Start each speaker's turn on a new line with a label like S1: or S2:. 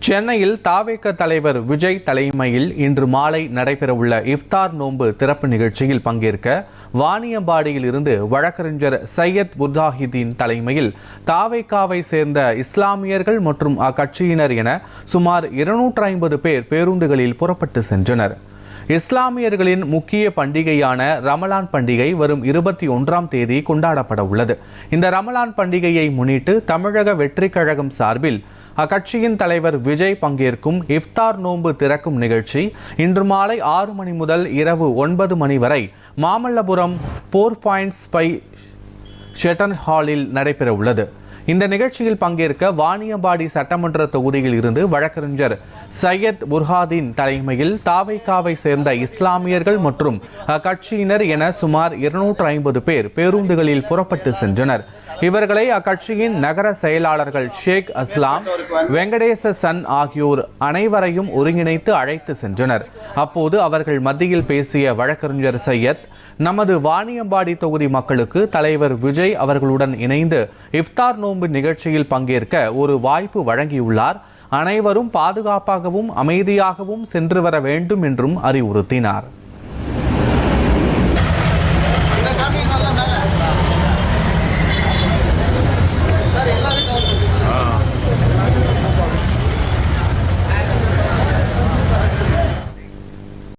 S1: சென்னையில் தாவேக தலைவர் விஜய் தலைமையில் இன்று மாலை நடைபெறவுள்ள இஃப்தார் நோன்பு திறப்பு நிகழ்ச்சியில் பங்கேற்க வாணியம்பாடியில் இருந்து வழக்கறிஞர் சையத் புர்ஹானுதீன் தலைமையில் தாவேகாவை சேர்ந்த இஸ்லாமியர்கள் மற்றும் அக்கட்சியினர் என சுமார் 250 பேர் பேருந்துகளில் புறப்பட்டு சென்றனர். இஸ்லாமியர்களின் முக்கிய பண்டிகையான ரமலான் பண்டிகை வரும் 21ஆம் தேதி கொண்டாடப்பட உள்ளது. இந்த ரமலான் பண்டிகையை முன்னிட்டு தமிழக வெற்றி கழகம் சார்பில் அக்கட்சியின் தலைவர் விஜய் பங்கேற்கும் இஃப்தார் நோன்பு திறக்கும் நிகழ்ச்சி இன்று மாலை 6 மணி முதல் இரவு 9 மணி வரை மாமல்லபுரம் 4.5 ஷெட்டன் ஹாலில் நடைபெற உள்ளது. இந்த நிகழ்ச்சியில் பங்கேற்க வாணியம்பாடி சட்டமன்ற தொகுதியில் இருந்து வழக்கறிஞர் சையத் புர்ஹானுதீன் தலைமையில் தாவேகாவை சேர்ந்த இஸ்லாமியர்கள் மற்றும் அக்கட்சியினர் என சுமார் 250 பேர் பேருந்துகளில் புறப்பட்டு சென்றனர். இவர்களை அக்கட்சியின் நகர செயலாளர்கள் ஷேக் அஸ்லாம், வெங்கடேச சன் ஆகியோர் அனைவரையும் ஒருங்கிணைத்து அழைத்து சென்றனர். அப்போது அவர்கள் மத்தியில் பேசிய வழக்கறிஞர் சையத், நமது வாணியம்பாடி தொகுதி மக்களுக்கு தலைவர் விஜய் அவர்களுடன் இணைந்து இஃப்தார் நோன்பு நிகழ்ச்சியில் பங்கேற்க ஒரு வாய்ப்பு வழங்கியுள்ளார். அனைவரும் பாதுகாப்பாகவும் அமைதியாகவும் சென்று வர வேண்டும் என்றும் அறிவுறுத்தினார்.